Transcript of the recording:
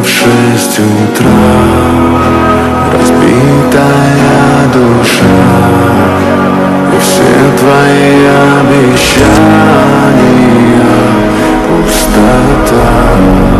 в 6 утра, разбитая душа, и все твои обещания пустота.